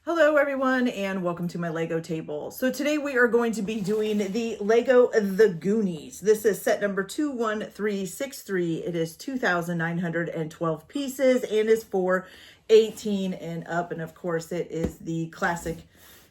Hello everyone and welcome to my Lego table. So today we are going to be doing the Lego The Goonies. This is set number 21363. It is 2,912 pieces and is for 18 and up. And of course it is the classic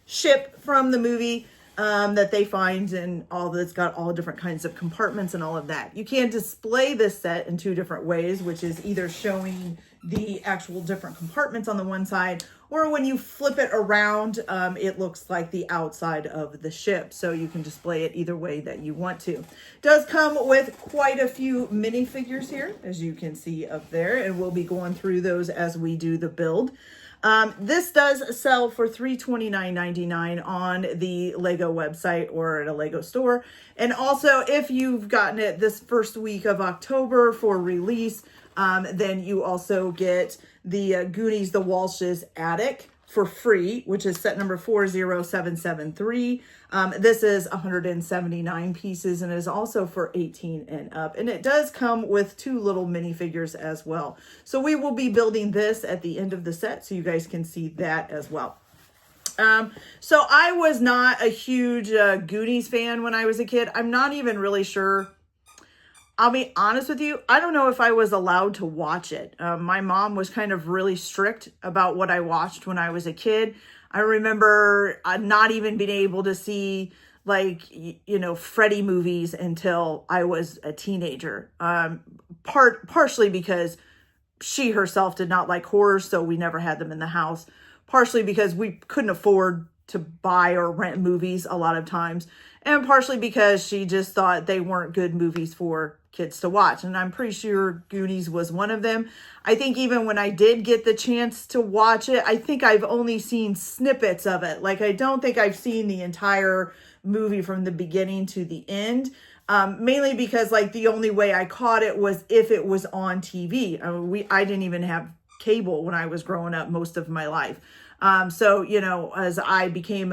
ship from the movie that they find, and all that's got all different kinds of compartments and all of that. You can display this set in two different ways, which is either showing the actual different compartments on the one side, or when you flip it around, it looks like the outside of the ship. So you can display it either way that you want to. It does come with quite a few minifigures here, as you can see up there, and we'll be going through those as we do the build. This does sell for $329.99 on the Lego website or at a Lego store. And also, if you've gotten it this first week of October for release, then you also get the Goonies, the Walsh's Attic for free, which is set number 40773. This is 179 pieces and is also for 18 and up. And it does come with two little minifigures as well. So we will be building this at the end of the set so you guys can see that as well. So I was not a huge Goonies fan when I was a kid. I'm not even really sure. I'll be honest with you, I don't know if I was allowed to watch it. My mom was kind of really strict about what I watched when I was a kid. I remember not even being able to see, like, Freddy movies until I was a teenager. Partially because she herself did not like horror, so we never had them in the house. Partially because we couldn't afford to buy or rent movies a lot of times. And partially because she just thought they weren't good movies for kids to watch. And I'm pretty sure Goonies was one of them. I think even when I did get the chance to watch it, I think I've only seen snippets of it. Like, I don't think I've seen the entire movie from the beginning to the end. Mainly because, like, the only way I caught it was if it was on TV. I didn't even have cable when I was growing up most of my life. So, as I became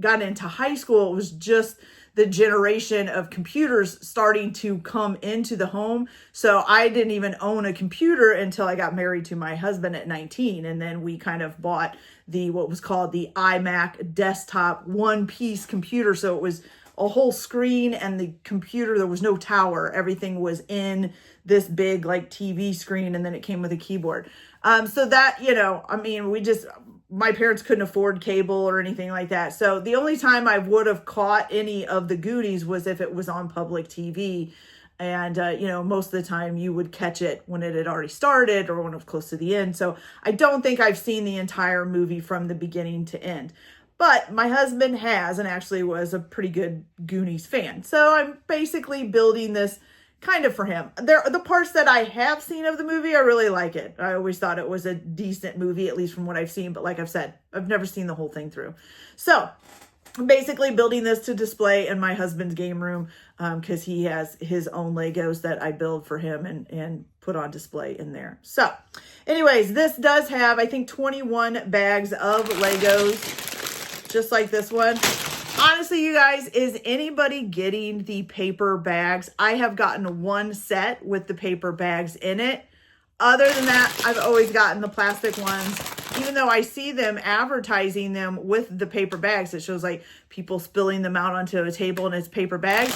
got into high school, it was just the generation of computers starting to come into the home. So I didn't even own a computer until I got married to my husband at 19. And then we kind of bought what was called the iMac desktop one-piece computer. So it was a whole screen and the computer, there was no tower. Everything was in this big like TV screen, and then it came with a keyboard. So that, my parents couldn't afford cable or anything like that. So the only time I would have caught any of the Goonies was if it was on public TV. And, most of the time you would catch it when it had already started or when it was close to the end. So I don't think I've seen the entire movie from the beginning to end. But my husband has, and actually was a pretty good Goonies fan. So I'm basically building this kind of for him. The parts that I have seen of the movie, I really like it. I always thought it was a decent movie, at least from what I've seen. But like I've said, I've never seen the whole thing through. So I'm basically building this to display in my husband's game room because he has his own Legos that I build for him and put on display in there. So anyways, this does have, I think, 21 bags of Legos, just like this one. Honestly, you guys, is anybody getting the paper bags? I have gotten one set with the paper bags in it. Other than that, I've always gotten the plastic ones. Even though I see them advertising them with the paper bags, it shows like people spilling them out onto a table and it's paper bags.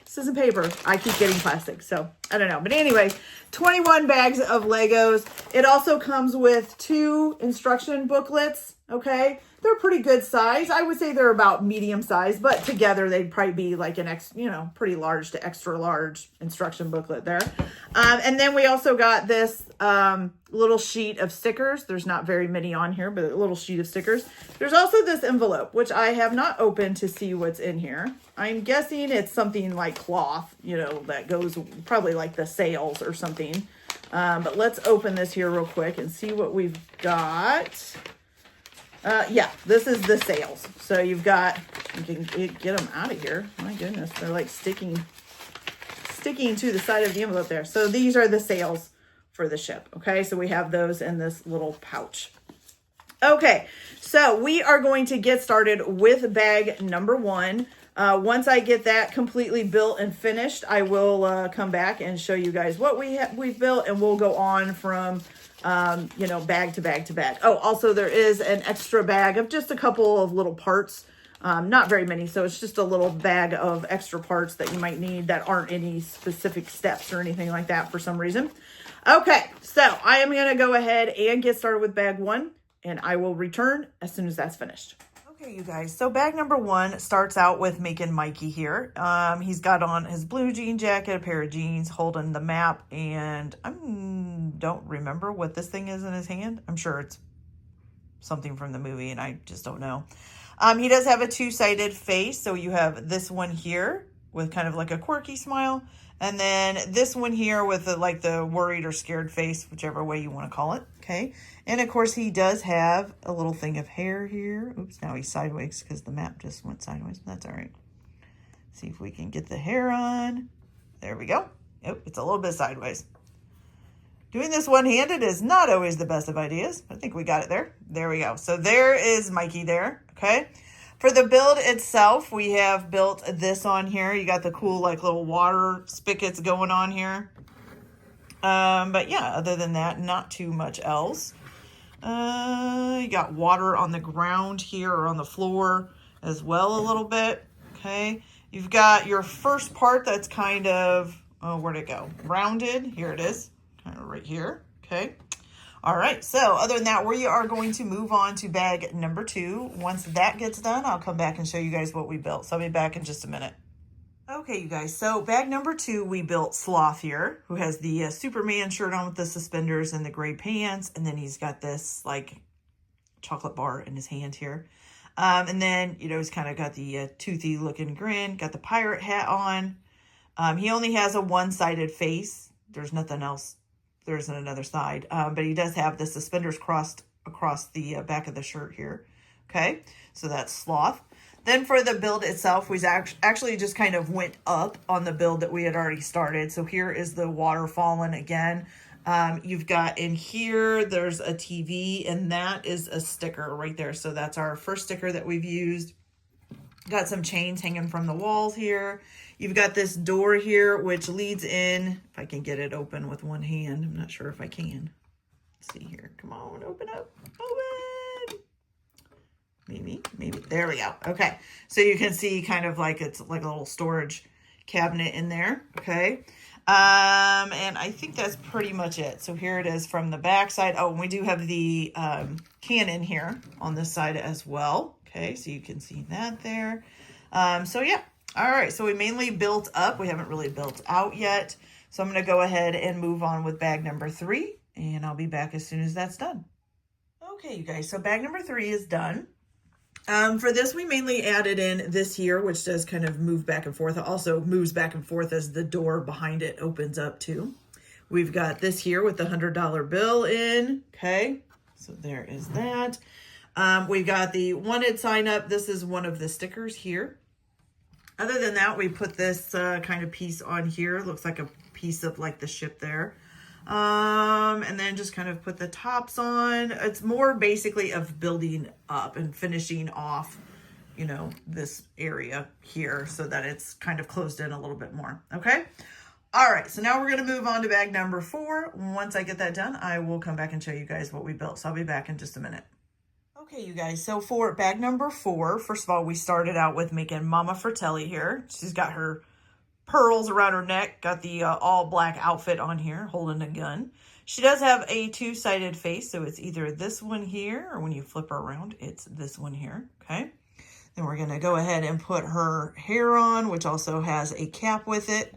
This isn't paper. I keep getting plastic, so I don't know. But anyway, 21 bags of Legos. It also comes with 2 instruction booklets, okay? They're pretty good size. I would say they're about medium size, but together they'd probably be like an pretty large to extra large instruction booklet there. And then we also got this little sheet of stickers. There's not very many on here, but a little sheet of stickers. There's also this envelope, which I have not opened to see what's in here. I'm guessing it's something like cloth, that goes probably like the sails or something. But let's open this here real quick and see what we've got. Yeah, this is the sails. So you've got, you can get them out of here. My goodness, they're like sticking to the side of the envelope there. So these are the sails for the ship. Okay, so we have those in this little pouch. Okay, so we are going to get started with bag number 1. Once I get that completely built and finished, I will come back and show you guys what we've built, and we'll go on from you know, bag to bag to bag. Oh, also there is an extra bag of just a couple of little parts. Not very many, so it's just a little bag of extra parts that you might need that aren't any specific steps or anything like that for some reason. Okay, so I am going to go ahead and get started with bag 1, and I will return as soon as that's finished. Okay, you guys, so bag number 1 starts out with making Mikey here. He's got on his blue jean jacket, a pair of jeans, holding the map, and I don't remember what this thing is in his hand. I'm sure it's something from the movie, and I just don't know. He does have a two-sided face, so you have this one here with kind of like a quirky smile, and then this one here with like the worried or scared face, whichever way you want to call it, okay? And of course, he does have a little thing of hair here. Oops, now he's sideways because the map just went sideways. That's all right. See if we can get the hair on. There we go. Oh, it's a little bit sideways. Doing this one-handed is not always the best of ideas. I think we got it there. There we go. So there is Mikey there, okay? For the build itself, we have built this on here. You got the cool, like, little water spigots going on here. But yeah, other than that, not too much else. You got water on the ground here or on the floor as well a little bit, okay? You've got your first part that's kind of, oh, where'd it go? Rounded. Here it is. Kind of right here, okay? All right, so other than that, we are going to move on to bag number 2. Once that gets done, I'll come back and show you guys what we built. So I'll be back in just a minute. Okay, you guys, so bag number 2, we built Sloth here, who has the Superman shirt on with the suspenders and the gray pants, and then he's got this, like, chocolate bar in his hand here. And then, you know, he's kind of got the toothy-looking grin, got the pirate hat on. He only has a one-sided face. There's nothing else. There isn't another side, but he does have the suspenders crossed across the back of the shirt here. Okay, so that's Sloth. Then for the build itself, we actually just kind of went up on the build that we had already started. So here is the water falling again. You've got in here, there's a TV, and that is a sticker right there. So that's our first sticker that we've used. Got some chains hanging from the walls here. You've got this door here, which leads in. If I can get it open with one hand. I'm not sure if I can. Let's see here. Come on, open up. Open. Maybe. There we go. Okay. So you can see kind of like it's like a little storage cabinet in there. Okay. And I think that's pretty much it. So here it is from the back side. Oh, and we do have the cannon here on this side as well. Okay, so you can see that there. So yeah, all right, so we mainly built up. We haven't really built out yet. So I'm going to go ahead and move on with bag number 3, and I'll be back as soon as that's done. Okay, you guys, so bag number 3 is done. For this, we mainly added in this here, which does kind of move back and forth. It also moves back and forth as the door behind it opens up too. We've got this here with the $100 bill in, okay? So there is that. We've got the wanted sign up. This is one of the stickers here. Other than that, we put this kind of piece on here. Looks like a piece of like the ship there. And then just kind of put the tops on. It's more basically of building up and finishing off, you know, this area here so that it's kind of closed in a little bit more. Okay. All right. So now we're going to move on to bag number 4. Once I get that done, I will come back and show you guys what we built. So I'll be back in just a minute. Okay, you guys, so for bag number 4, first of all, we started out with making Mama Fratelli here. She's got her pearls around her neck, got the all black outfit on here, holding a gun. She does have a two-sided face, so it's either this one here, or when you flip her around, it's this one here, okay? Then we're going to go ahead and put her hair on, which also has a cap with it.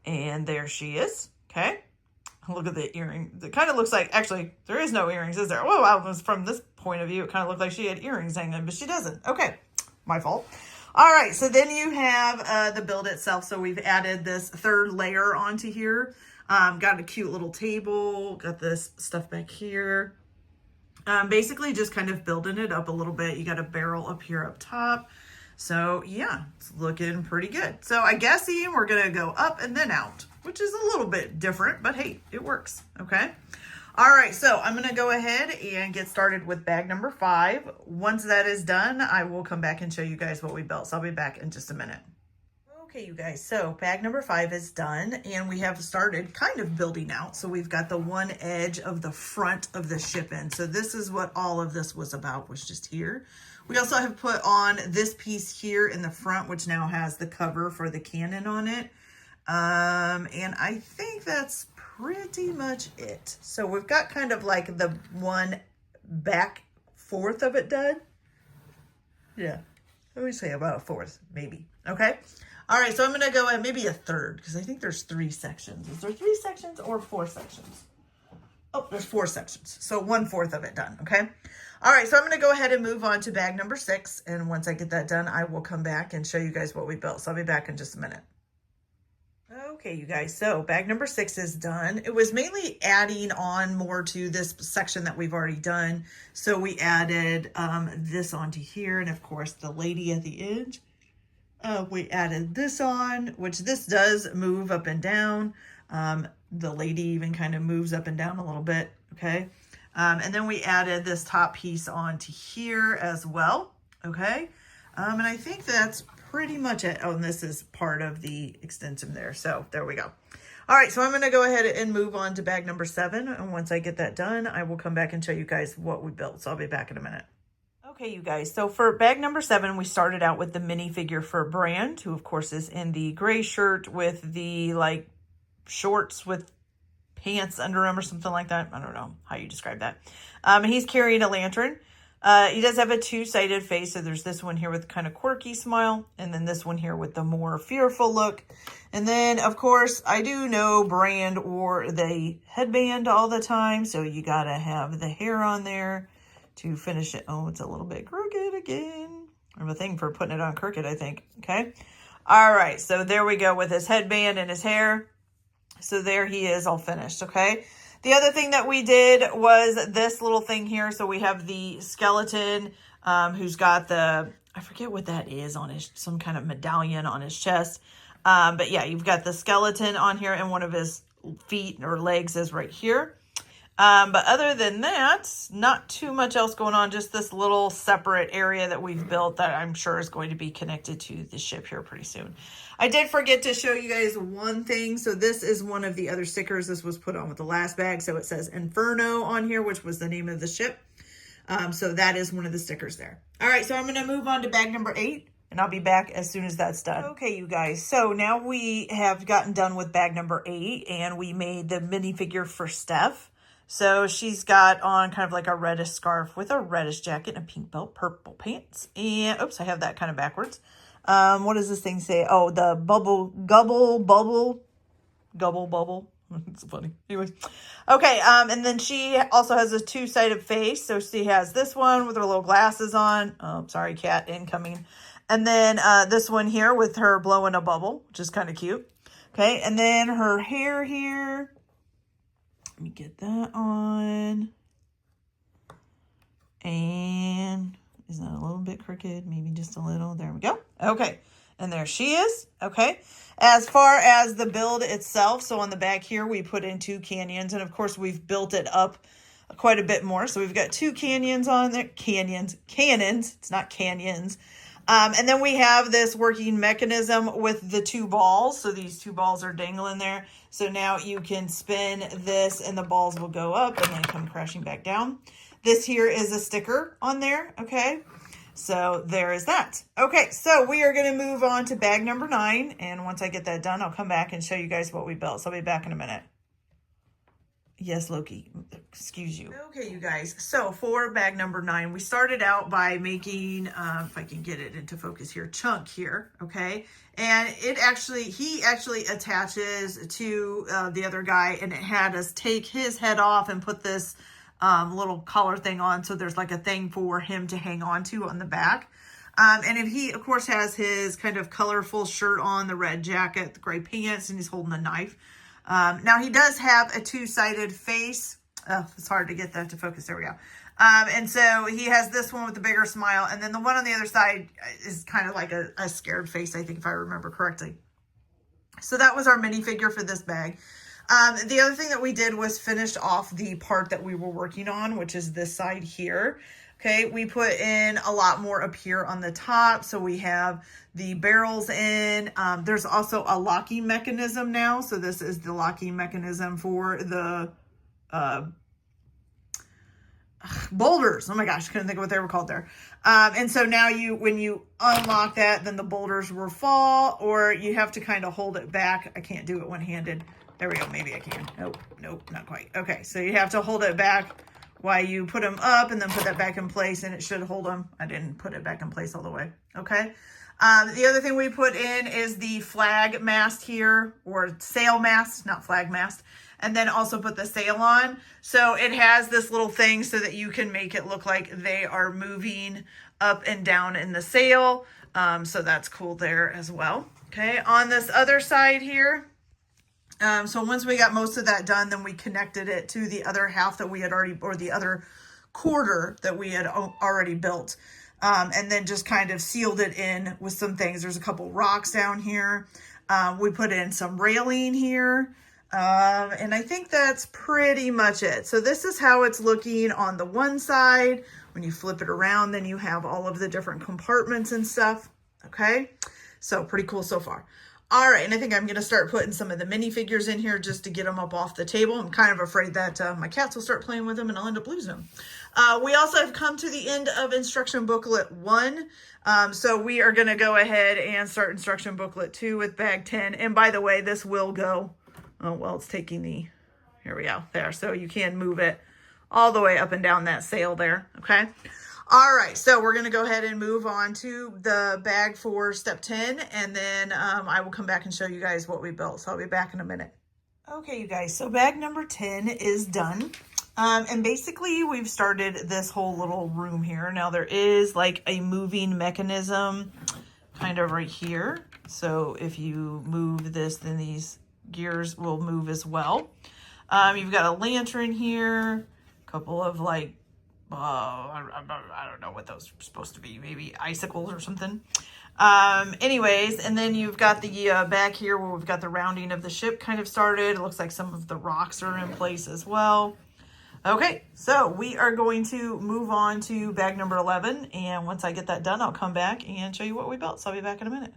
And there she is, okay? Look at the earring. It kind of looks like, actually, there is no earrings, is there? Oh, wow, from this point of view, it kind of looked like she had earrings hanging, but she doesn't. Okay, my fault. All right, so then you have the build itself. So we've added this third layer onto here. Got a cute little table. Got this stuff back here. Basically just kind of building it up a little bit. You got a barrel up here up top. So yeah, it's looking pretty good. So I guess we're gonna go up and then out, which is a little bit different, but hey, it works, okay? All right, so I'm gonna go ahead and get started with bag number 5. Once that is done, I will come back and show you guys what we built. So I'll be back in just a minute. Okay, you guys, so bag number 5 is done, and we have started kind of building out. So we've got the one edge of the front of the ship in. So this is what all of this was about, was just here. We also have put on this piece here in the front, which now has the cover for the cannon on it. And I think that's pretty much it. So we've got kind of like the one back fourth of it done. Yeah, I would say about a fourth, maybe. Okay. All right, so I'm going to go at maybe a third, because I think there's 3 sections. Is there 3 sections or 4 sections? Oh, there's 4 sections. So 1/4 of it done, okay? All right, so I'm going to go ahead and move on to bag number 6. And once I get that done, I will come back and show you guys what we built. So I'll be back in just a minute. Okay, you guys, so bag number 6 is done. It was mainly adding on more to this section that we've already done. So we added this onto here, and of course the lady at the edge. We added this on, which this does move up and down. The lady even kind of moves up and down a little bit, okay? And then we added this top piece onto here as well, okay? And I think that's pretty much it. Oh, and this is part of the extension there. So there we go. All right, so I'm going to go ahead and move on to bag number 7. And once I get that done, I will come back and show you guys what we built. So I'll be back in a minute. Okay, you guys, so for bag number 7, we started out with the minifigure for Brand, who of course is in the gray shirt with the like shorts with pants under him or something like that. I don't know how you describe that. He's carrying a lantern. He does have a 2-sided face. So there's this one here with kind of quirky smile, and then this one here with the more fearful look. And then of course I do know Brand wore the headband all the time. So you got to have the hair on there to finish it. Oh, it's a little bit crooked again. I have a thing for putting it on crooked, I think. Okay. All right. So there we go with his headband and his hair. So there he is all finished. Okay. The other thing that we did was this little thing here. So we have the skeleton who's got the, I forget what that is on his, some kind of medallion on his chest. But yeah, you've got the skeleton on here, and one of his feet or legs is right here. But other than that, not too much else going on, just this little separate area that we've built that I'm sure is going to be connected to the ship here pretty soon. I did forget to show you guys one thing. So this is one of the other stickers. This was put on with the last bag. So it says Inferno on here, which was the name of the ship. So that is one of the stickers there. All right, so I'm going to move on to bag number 8. And I'll be back as soon as that's done. Okay, you guys. So now we have gotten done with bag number 8. And we made the minifigure for Steph. So she's got on kind of like a reddish scarf with a reddish jacket and a pink belt, purple pants. And, oops, I have that kind of backwards. What does this thing say? Oh, the gubble bubble. It's funny. Anyways. Okay, and then she also has a 2-sided face. So she has this one with her little glasses on. Oh, sorry, cat incoming. And then this one here with her blowing a bubble, which is kind of cute. Okay, and then her hair here. Let me get that on. And is that a little bit crooked? Maybe just a little. There we go. Okay. And there she is. Okay. As far as the build itself, so on the back here, we put in 2 canyons. And of course, we've built it up quite a bit more. So we've got 2 canyons on there. Cannons. It's not canyons. And then we have this working mechanism with the 2 balls. So these 2 balls are dangling there. So now you can spin this and the balls will go up and then come crashing back down. This here is a sticker on there. Okay. So there is that. Okay. So we are going to move on to bag number 9. And once I get that done, I'll come back and show you guys what we built. So I'll be back in a minute. Yes, Loki. Excuse you. Okay, you guys. So for bag number 9, we started out by making, if I can get it into focus here, Chunk here. Okay. And he actually attaches to the other guy, and it had us take his head off and put this little collar thing on. So there's like a thing for him to hang on to on the back. And if he, of course, has his kind of colorful shirt on, the red jacket, the gray pants, and he's holding a knife. Now he does have a 2-sided face. Oh, it's hard to get that to focus. There we go. And so he has this one with the bigger smile. And then the one on the other side is kind of like a scared face, I think, if I remember correctly. So that was our minifigure for this bag. The other thing that we did was finished off the part that we were working on, which is this side here. Okay, we put in a lot more up here on the top. So we have the barrels in. There's also a locking mechanism now. So this is the locking mechanism for the boulders. Oh my gosh, couldn't think of what they were called there. And so now when you unlock that, then the boulders will fall, or you have to kind of hold it back. I can't do it one-handed. There we go. Maybe I can. Nope, not quite. Okay, so you have to hold it back while you put them up and then put that back in place, and it should hold them. I didn't put it back in place all the way. Okay. The other thing we put in is the flag mast here, or sail mast, not flag mast. And then also put the sail on. So it has this little thing so that you can make it look like they are moving up and down in the sail. So that's cool there as well. Okay, on this other side here, so once we got most of that done, then we connected it to the other half that we had already, or the other quarter that we had already built. And then just kind of sealed it in with some things. There's a couple rocks down here. We put in some railing here. And I think that's pretty much it. So this is how it's looking on the one side. When you flip it around, then you have all of the different compartments and stuff. Okay. So pretty cool so far. All right. And I think I'm going to start putting some of the minifigures in here just to get them up off the table. I'm kind of afraid that my cats will start playing with them and I'll end up losing them. We also have come to the end of instruction booklet 1. So we are going to go ahead and start instruction booklet 2 with bag 10. And by the way, this will go, oh, well, it's taking the, here we go, there. So you can move it all the way up and down that sail there, okay? All right, so we're going to go ahead and move on to the bag for step 10, and then I will come back and show you guys what we built. So I'll be back in a minute. Okay, you guys, so bag number 10 is done. And basically we've started this whole little room here. Now there is like a moving mechanism kind of right here. So if you move this, then these gears will move as well. You've got a lantern here, a couple of like, I don't know what those are supposed to be, maybe icicles or something. Anyways, and then you've got the back here where we've got the rounding of the ship kind of started. It looks like some of the rocks are in place as well. Okay, so we are going to move on to bag number 11, and once I get that done, I'll come back and show you what we built. So I'll be back in a minute.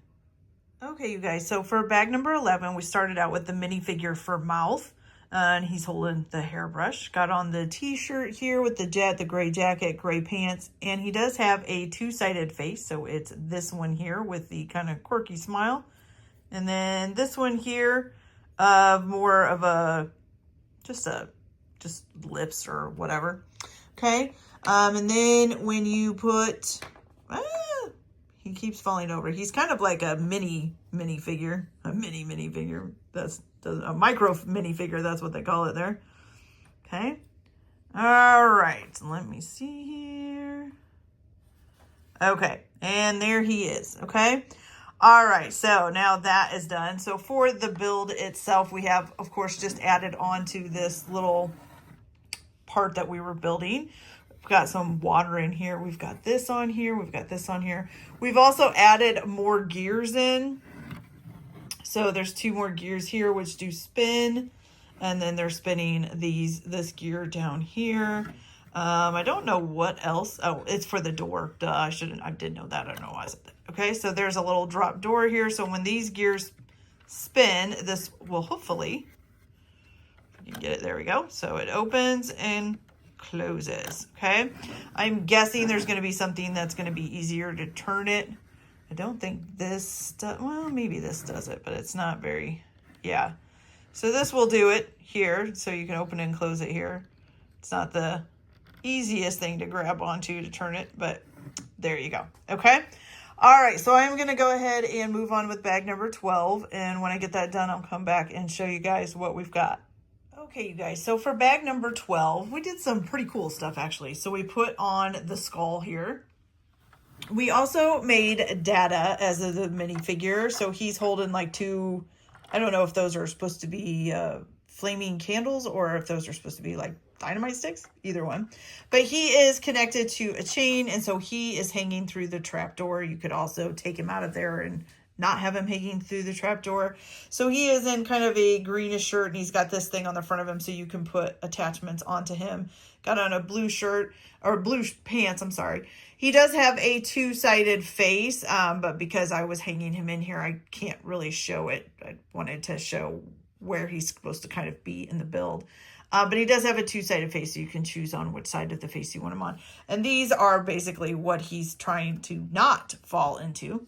Okay, you guys, so for bag number 11, we started out with the minifigure for Mouth, and he's holding the hairbrush. Got on the t-shirt here with the gray jacket, gray pants, and he does have a two-sided face, so it's this one here with the kind of quirky smile, and then this one here, more of a, just lips or whatever. Okay, and then when you put, he keeps falling over. He's kind of like a mini figure, a mini figure. That's a micro minifigure. That's what they call it there. Okay. All right. Let me see here. Okay. And there he is. Okay. All right. So now that is done. So for the build itself, we have, of course, just added on to this little part that we were building. We've got some water in here. We've got this on here. We've got this on here. We've also added more gears in. So there's 2 more gears here, which do spin. And then they're spinning this gear down here. I don't know what else. Oh, it's for the door. Duh, I did know that. I don't know why I said that. Okay, so there's a little drop door here. So when these gears spin, this will hopefully, you can get it, there we go. So it opens and closes. Okay, I'm guessing there's going to be something that's going to be easier to turn it. I don't think this does, well, maybe this does it, but it's not very, yeah. So this will do it here, so you can open and close it here. It's not the easiest thing to grab onto to turn it, but there you go. Okay. All right, so I'm going to go ahead and move on with bag number 12, and when I get that done, I'll come back and show you guys what we've got. Okay, you guys, so for bag number 12, we did some pretty cool stuff, actually. So we put on the skull here. We also made Dada as the minifigure. So he's holding like 2, I don't know if those are supposed to be flaming candles or if those are supposed to be like dynamite sticks, either one. But he is connected to a chain, and so he is hanging through the trapdoor. You could also take him out of there and not have him hanging through the trapdoor. So he is in kind of a greenish shirt, and he's got this thing on the front of him so you can put attachments onto him. got on a blue shirt, or blue pants, I'm sorry. He does have a two-sided face, but because I was hanging him in here, I can't really show it. I wanted to show where he's supposed to kind of be in the build. But he does have a two-sided face, so you can choose on which side of the face you want him on. And these are basically what he's trying to not fall into.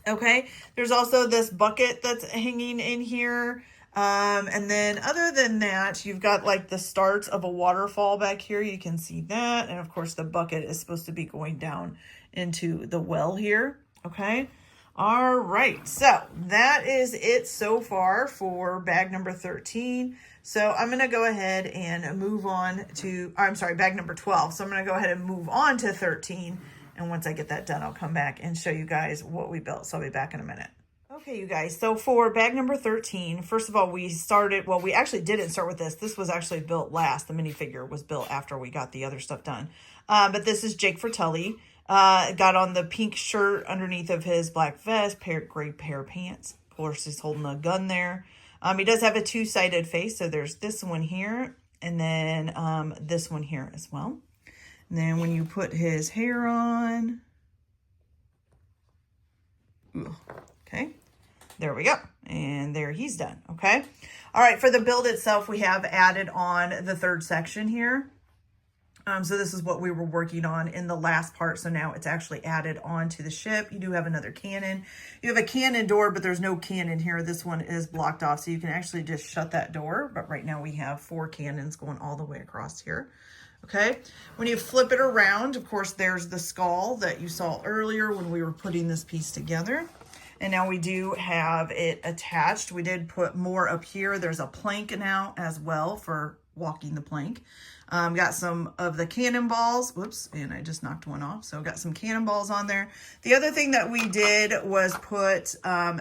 Okay, there's also this bucket that's hanging in here. And then other than that, you've got like the starts of a waterfall back here. You can see that. And of course, the bucket is supposed to be going down into the well here. Okay. All right. So that is it so far for bag number 13. So I'm going to go ahead and move on to, I'm sorry, bag number 12. So I'm going to go ahead and move on to 13. And once I get that done, I'll come back and show you guys what we built. So I'll be back in a minute. Okay, you guys, so for bag number 13, first of all, we started, well, we actually didn't start with this. This was actually built last. The minifigure was built after we got the other stuff done. But this is Jake Fratelli. Got on the pink shirt underneath of his black vest, gray pair of pants. Of course, he's holding a gun there. He does have a two-sided face, so there's this one here, and then this one here as well. And then when you put his hair on, okay, there we go. And there he's done, okay? All right, for the build itself, we have added on the third section here. So this is what we were working on in the last part. So now it's actually added onto the ship. You do have another cannon. You have a cannon door, but there's no cannon here. This one is blocked off, so you can actually just shut that door. But right now we have 4 cannons going all the way across here. Okay, when you flip it around, of course, there's the skull that you saw earlier when we were putting this piece together. And now we do have it attached. We did put more up here. There's a plank now as well for walking the plank. Got some of the cannonballs. Whoops, and I just knocked one off. So got some cannonballs on there. The other thing that we did was put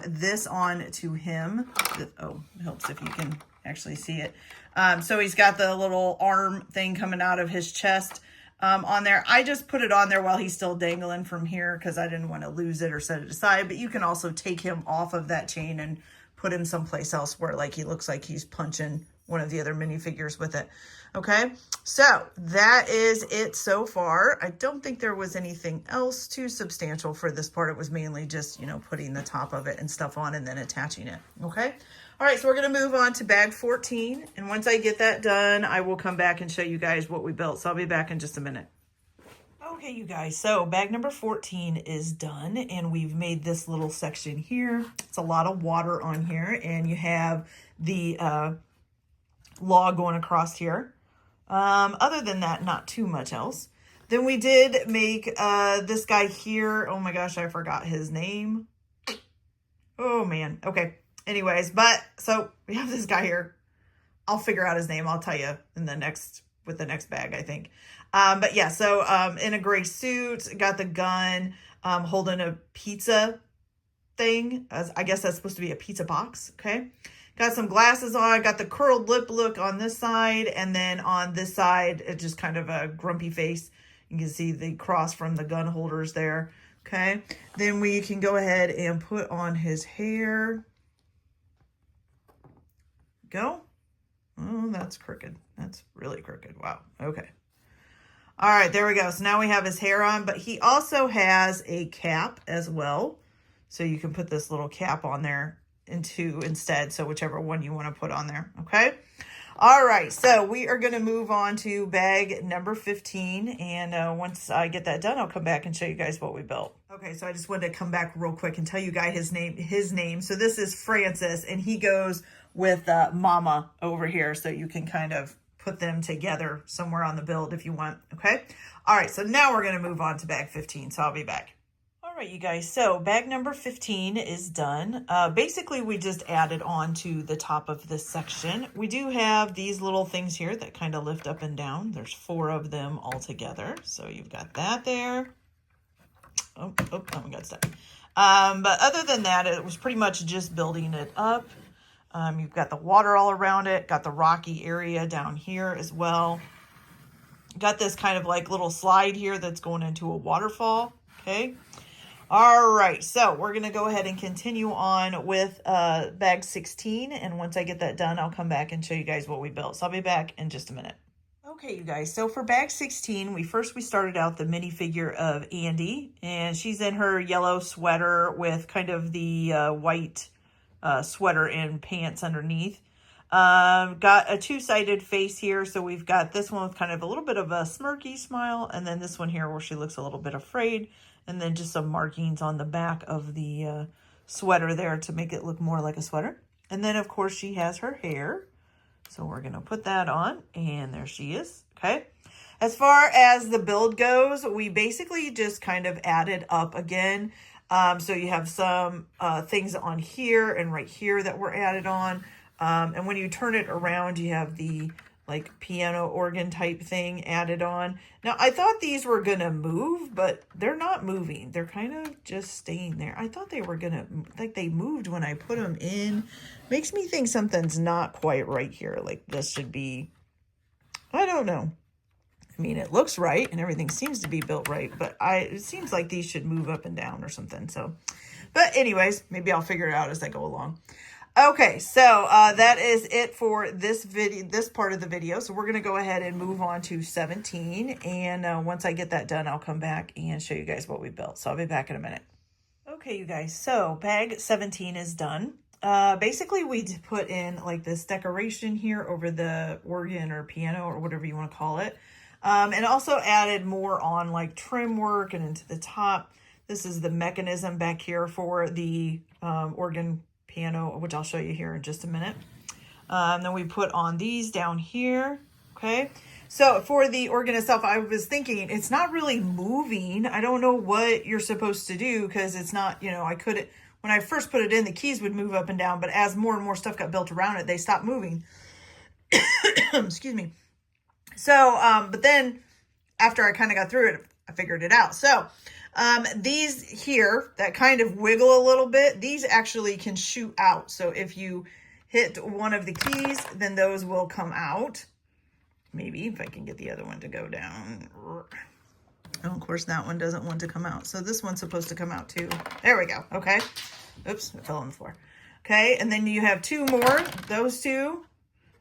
this on to him. Oh, it helps if you can actually see it. So he's got the little arm thing coming out of his chest on there. I just put it on there while he's still dangling from here because I didn't want to lose it or set it aside. But you can also take him off of that chain and put him someplace else where like he looks like he's punching one of the other minifigures with it. Okay, so that is it so far. I don't think there was anything else too substantial for this part. It was mainly just, you know, putting the top of it and stuff on and then attaching it. Okay. All right, so we're going to move on to bag 14. And once I get that done, I will come back and show you guys what we built. So I'll be back in just a minute. Okay, you guys, so bag number 14 is done, and we've made this little section here. It's a lot of water on here, and you have the log going across here. Other than that, not too much else. Then we did make this guy here. Oh my gosh, I forgot his name. Oh man, okay. Anyways, but so we have this guy here. I'll figure out his name. I'll tell you in the next, with the next bag, I think. But yeah, so in a gray suit, got the gun, holding a pizza thing. I guess that's supposed to be a pizza box, okay? Got some glasses on, got the curled lip look on this side, and then on this side, it's just kind of a grumpy face. You can see the cross from the gun holders there, okay? Then we can go ahead and put on his hair. Go. Oh, that's crooked. That's really crooked. Wow, okay. All right, there we go. So now we have his hair on, but he also has a cap as well. So you can put this little cap on there instead. So whichever one you want to put on there. Okay. All right. So we are going to move on to bag number 15. And once I get that done, I'll come back and show you guys what we built. Okay. So I just wanted to come back real quick and tell you guys his name. So this is Francis, and he goes with Mama over here. So you can kind of put them together somewhere on the build if you want. Okay. All right. So now we're going to move on to bag 15. So I'll be back. All right, you guys. So bag number 15 is done. Basically, we just added on to the top of this section. We do have these little things here that kind of lift up and down. There's 4 of them all together. So you've got that there. Oh, we got stuck. But other than that, it was pretty much just building it up. You've got the water all around it, got the rocky area down here as well. Got this kind of like little slide here that's going into a waterfall, okay? All right, so we're going to go ahead and continue on with bag 16, and once I get that done, I'll come back and show you guys what we built. So I'll be back in just a minute. Okay, you guys, so for bag 16, we started out the minifigure of Andy, and she's in her yellow sweater with kind of the white sweater and pants underneath. Got a two-sided face here, so we've got this one with kind of a little bit of a smirky smile, and then this one here where she looks a little bit afraid, and then just some markings on the back of the sweater there to make it look more like a sweater. And then, of course, she has her hair. So we're going to put that on, and there she is, okay? As far as the build goes, we basically just kind of added up again. So you have some things on here and right here that were added on. And when you turn it around, you have the like piano organ type thing added on. Now, I thought these were going to move, but they're not moving. They're kind of just staying there. I thought they were going to, like they moved when I put them in. Makes me think something's not quite right here. Like this should be, I don't know. I mean, it looks right and everything seems to be built right, but it seems like these should move up and down or something. So, but anyways, maybe I'll figure it out as I go along. Okay, so that is it for this video, this part of the video. So we're going to go ahead and move on to 17. And once I get that done, I'll come back and show you guys what we built. So I'll be back in a minute. Okay, you guys, so bag 17 is done. Basically, we put in like this decoration here over the organ or piano or whatever you want to call it. And also added more on like trim work and into the top. This is the mechanism back here for the organ piano, which I'll show you here in just a minute. Then we put on these down here. Okay. So for the organ itself, I was thinking it's not really moving. I don't know what you're supposed to do because it's not, you know, I couldn't, when I first put it in, the keys would move up and down, but as more and more stuff got built around it, they stopped moving. Excuse me. So, but then after I kind of got through it, I figured it out. So, these here that kind of wiggle a little bit, these actually can shoot out. So if you hit one of the keys, then those will come out. Maybe if I can get the other one to go down. Oh, of course, that one doesn't want to come out. So this one's supposed to come out too. There we go. Okay. Oops, it fell on the floor. Okay. And then you have two more, those two.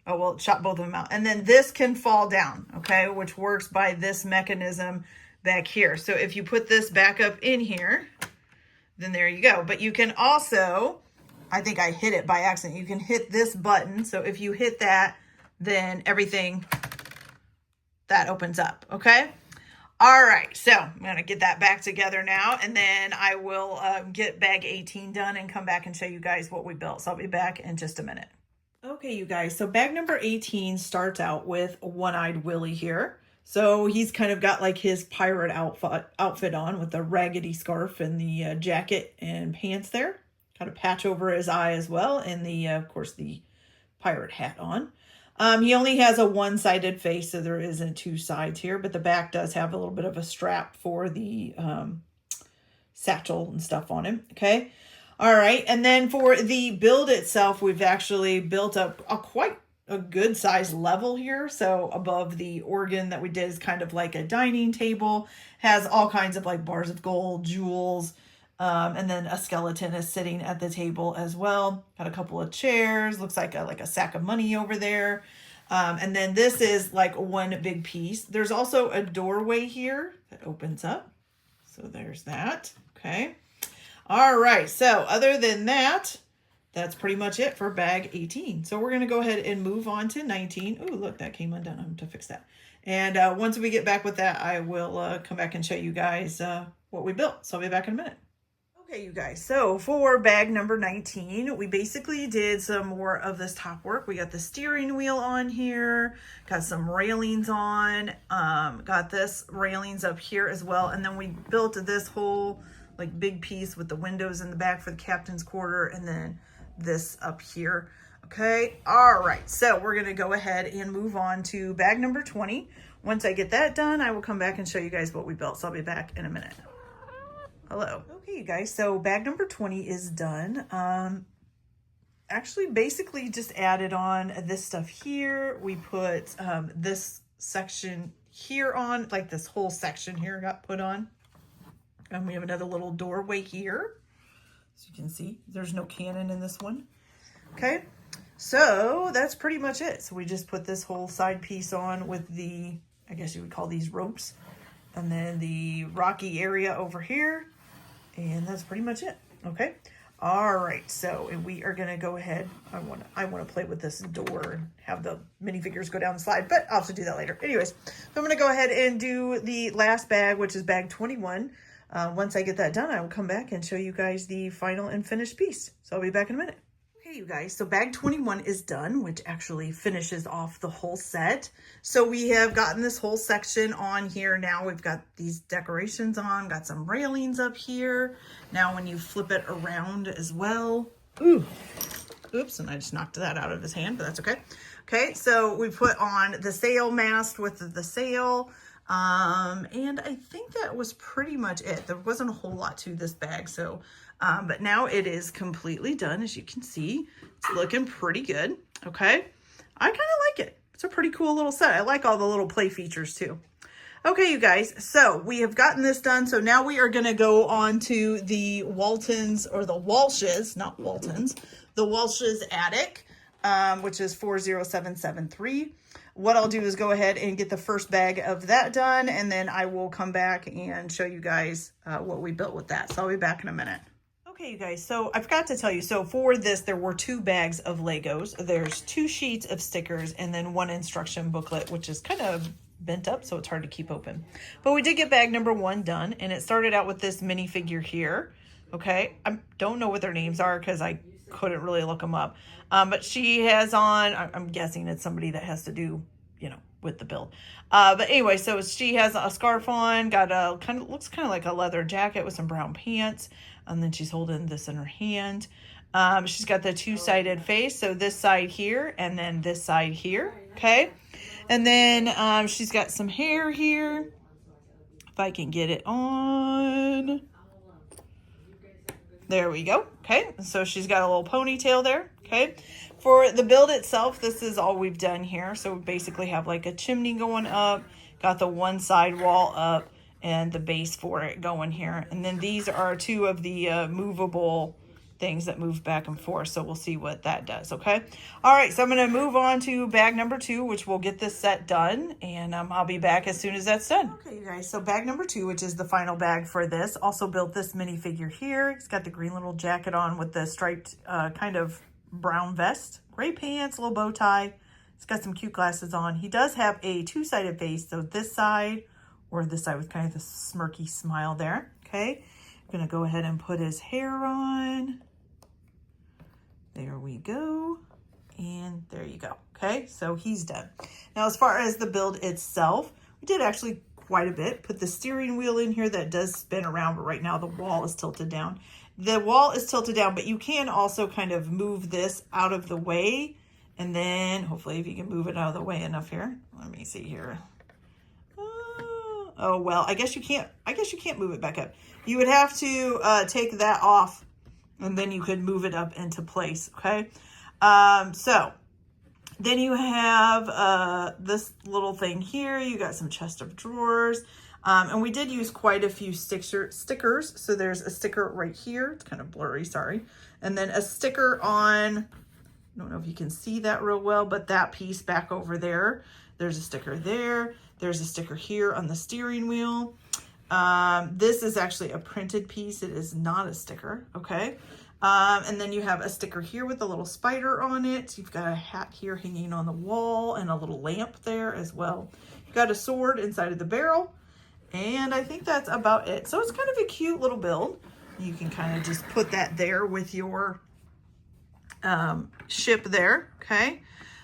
Oh, well, it shot both of them out. And then this can fall down, okay, which works by this mechanism back here. So if you put this back up in here, then there you go. But you can also, I think I hit it by accident. You can hit this button. So if you hit that, then everything that opens up, okay? All right, so I'm gonna get that back together now, and then I will get bag 18 done and come back and show you guys what we built. So I'll be back in just a minute. Okay, you guys, so bag number 18 starts out with One-Eyed Willie here. So he's kind of got like his pirate outfit on with the raggedy scarf and the jacket and pants there. Got a patch over his eye as well, and the, of course, the pirate hat on. He only has a one-sided face, so there isn't two sides here, but the back does have a little bit of a strap for the satchel and stuff on him, okay? All right, and then for the build itself, we've actually built up quite a good size level here. So above the organ that we did is kind of like a dining table, has all kinds of like bars of gold, jewels, and then a skeleton is sitting at the table as well. Got a couple of chairs, looks like a sack of money over there. And then this is like one big piece. There's also a doorway here that opens up. So there's that, okay. All right, so other than that, that's pretty much it for bag 18. So we're going to go ahead and move on to 19. Oh, look, that came undone. I'm to fix that. And once we get back with that, I will come back and show you guys what we built. So I'll be back in a minute. Okay, you guys, so for bag number 19, we basically did some more of this top work. We got the steering wheel on here, got some railings on, got this railings up here as well. And then we built this whole like big piece with the windows in the back for the captain's quarter, and then this up here. Okay, all right, so we're gonna go ahead and move on to bag number 20. Once I get that done, I will come back and show you guys what we built. So I'll be back in a minute. Hello. Okay, you guys, so bag number 20 is done. Actually, basically just added on this stuff here. We put this section here on, like this whole section here got put on. And we have another little doorway here. So you can see there's no cannon in this one. Okay. So that's pretty much it. So we just put this whole side piece on with the, I guess you would call these ropes, and then the rocky area over here, and that's pretty much it. Okay. All right. So we are going to go ahead. I want to play with this door and have the minifigures go down the slide, but I'll have to do that later. Anyways, so I'm going to go ahead and do the last bag, which is bag 21. Once I get that done, I will come back and show you guys the final and finished piece. So I'll be back in a minute. Okay, you guys, so bag 21 is done, which actually finishes off the whole set. So we have gotten this whole section on here. Now we've got these decorations on, got some railings up here. Now when you flip it around as well, oops, and I just knocked that out of his hand, but that's okay. Okay, so we put on the sail mast with the sail. And I think that was pretty much it. There wasn't a whole lot to this bag. So, but now it is completely done. As you can see, it's looking pretty good. Okay. I kind of like it. It's a pretty cool little set. I like all the little play features too. Okay, you guys, so we have gotten this done. So now we are going to go on to the Waltons, or the Walshes, not Waltons, the Walshes attic, which is 40773. What I'll do is go ahead and get the first bag of that done, and then I will come back and show you guys what we built with that. So I'll be back in a minute. Okay, you guys, so I forgot to tell you, so for this, there were 2 bags of Legos. There's 2 sheets of stickers and then 1 instruction booklet, which is kind of bent up, so it's hard to keep open. But we did get bag number 1 done, and it started out with this minifigure here. Okay, I don't know what their names are because I couldn't really look them up. But she has on, I'm guessing it's somebody that has to do, you know, with the build. But anyway, so she has a scarf on, got a looks kind of like a leather jacket with some brown pants. And then she's holding this in her hand. She's got the 2-sided face. So this side here and then this side here. Okay. And then she's got some hair here. If I can get it on. There we go. Okay. So she's got a little ponytail there. Okay. For the build itself, this is all we've done here. So we basically have like a chimney going up, got the one side wall up, and the base for it going here. And then these are 2 of the movable things that move back and forth. So we'll see what that does. Okay. All right. So I'm going to move on to bag number 2, which will get this set done. And I'll be back as soon as that's done. Okay, you guys. So bag number 2, which is the final bag for this, also built this minifigure here. It's got the green little jacket on with the striped kind of brown vest, gray pants, little bow tie. He's got some cute glasses on. He does have a 2-sided face. So this side or this side with kind of the smirky smile there. Okay. I'm going to go ahead and put his hair on. There we go. And there you go. Okay. So he's done. Now, as far as the build itself, we did actually quite a bit. Put the steering wheel in here that does spin around, but right now the wall is tilted down. The wall is tilted down, but you can also kind of move this out of the way. And then hopefully if you can move it out of the way enough here. Let me see here. Oh, well, I guess you can't move it back up. You would have to take that off and then you could move it up into place. Okay. So then you have this little thing here. You got some chest of drawers. And we did use quite a few stickers. So there's a sticker right here. It's kind of blurry, sorry. And then a sticker on, I don't know if you can see that real well, but that piece back over there, there's a sticker there. There's a sticker here on the steering wheel. This is actually a printed piece. It is not a sticker. Okay. And then you have a sticker here with a little spider on it. You've got a hat here hanging on the wall and a little lamp there as well. You've got a sword inside of the barrel. And I think that's about it. So it's kind of a cute little build. You can kind of just put that there with your ship there. Okay.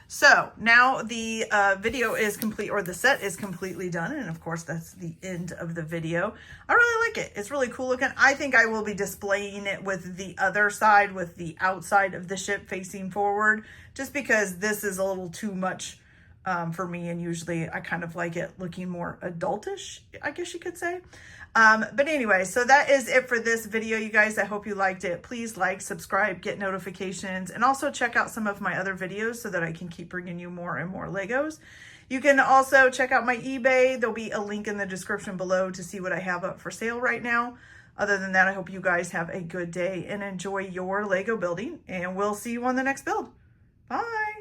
So now the video is complete, or the set is completely done. And of course, that's the end of the video. I really like it. It's really cool looking. I think I will be displaying it with the other side, with the outside of the ship facing forward, just because this is a little too much for me. And usually I kind of like it looking more adultish, I guess you could say. But anyway, so that is it for this video, you guys. I hope you liked it. Please like, subscribe, get notifications, and also check out some of my other videos so that I can keep bringing you more and more Legos. You can also check out my eBay. There'll be a link in the description below to see what I have up for sale right now. Other than that, I hope you guys have a good day and enjoy your Lego building, and we'll see you on the next build. Bye.